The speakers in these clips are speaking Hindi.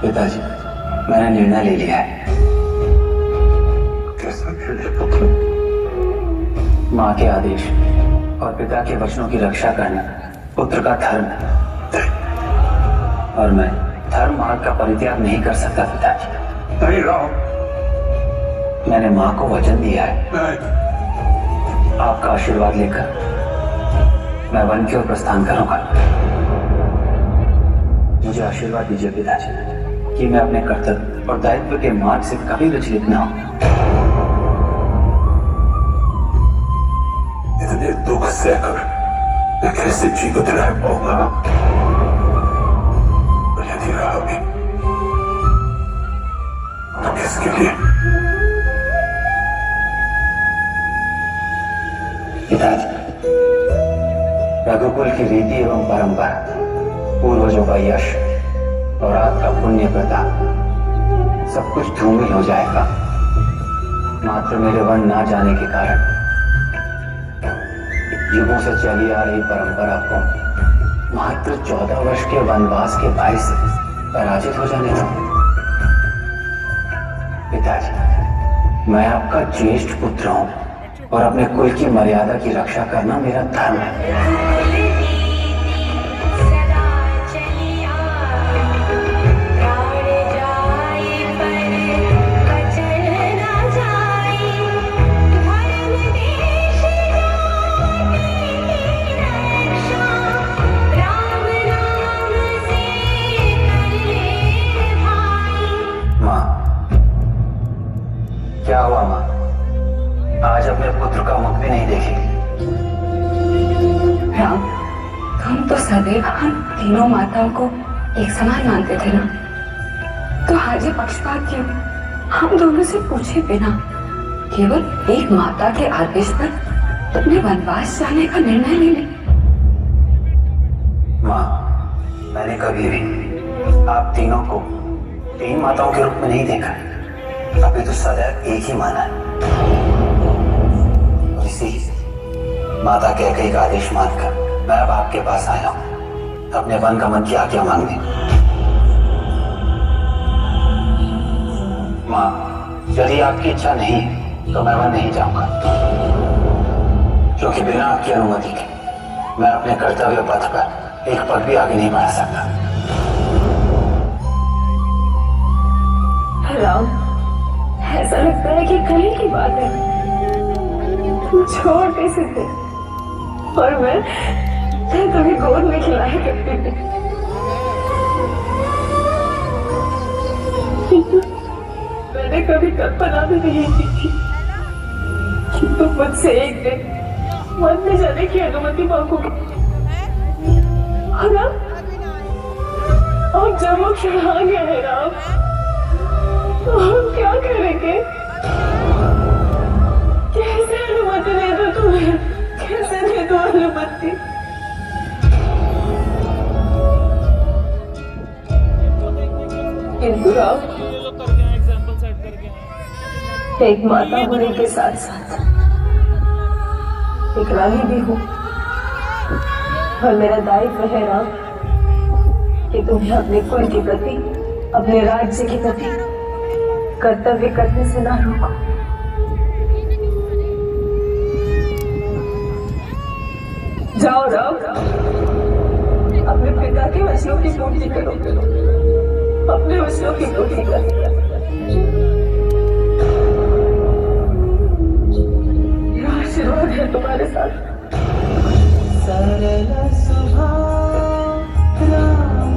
पिताजी, मैंने निर्णय ले लिया है। कैसा निर्णय पुत्र? माँ के आदेश और पिता के वचनों की रक्षा करना पुत्र का धर्म है, और मैं धर्म मार्ग का परित्याग नहीं कर सकता पिताजी। नहीं राम, मैंने माँ को वचन दिया है, नहीं। आपका आशीर्वाद लेकर मैं वन की ओर प्रस्थान करूंगा। मुझे आशीर्वाद दीजिए पिताजी कि मैं अपने कर्तव्य और दायित्व के मार्ग से कभी विचलित न हूं। इतने दुख सहकर मैं कैसे जीवित रह पाऊंगा? और यदि रहा भी तो किसके लिए? पिताजी, रघुकुल की रीति एवं परंपरा, पूर्वजों का यश और आपका पुण्य प्रताप सब कुछ धूमिल हो जाएगा। मात्र मेरे वन ना जाने के कारण युगों से चली आ रही परंपरा को मात्र 14 वर्ष के वनवास के भय से पराजित हो जाने दो। पिताजी, मैं आपका ज्येष्ठ पुत्र हूं और अपने कुल की मर्यादा की रक्षा करना मेरा धर्म है। क्या हुआ माँ? आज अपने पुत्र का मुख भी नहीं देखेगी। राम, तुम तो सदैव हम तीनों माताओं को एक समान मानते थे ना, तो आज ये पक्षपात क्यों? हम दोनों से पूछे बिना केवल एक माता के आदेश पर तुमने वनवास जाने का निर्णय ले लिया। माँ, मैंने कभी भी आप तीनों को तीन माताओं के रूप में नहीं देखा, अभी तो सदैव एक ही माना है। और इसी माता के एक आदेश मानकर मैं अब आपके पास आया हूं, अपने वन गमन की आज्ञा मांगने। माँ, यदि आपकी इच्छा नहीं है तो मैं वन नहीं जाऊंगा, क्योंकि बिना आपकी अनुमति के मैं अपने कर्तव्य पथ पर एक पग भी आगे नहीं बढ़ा सकता। राम, ऐसा लगता है कि कल की बात है। तुम छोटे से थे और मैं तुम्हें गोद में खिलाया करती थी। मैंने कभी कल्पना भी नहीं की थी कि तुम मुझसे एक दिन वन में जाने की अनुमति मांगोगे। और अब जब वो क्षण आ गया है राम, तो हम क्या करेंगे? कैसे अनुमति दे दो तुम्हें? कैसे दे दो अनुमति? किंतु राम, एक माता होने के साथ साथ एक रानी भी हूँ, और मेरा दायित्व है राम कि तुम्हें अपने कुल के प्रति, अपने राज्य के प्रति कर्तव्य करने से ना रोको। जाओ जाओ, अपने पिता के वचनों की पूर्ति करो, अपने वचनों की पूर्ति करो। आशीर्वाद है तुम्हारे साथ। सरल स्वभाव राम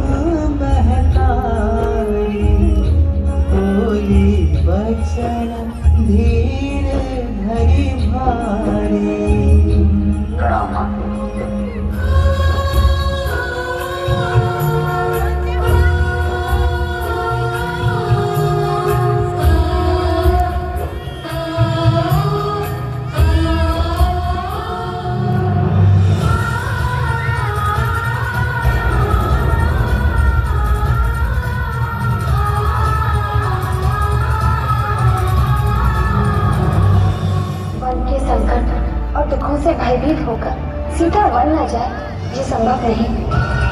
महतारी, बोली बचन धीर धरि भारी। प्रणाम माँ। दुखों से भयभीत होकर सीता वन न जाए, ये संभव नहीं।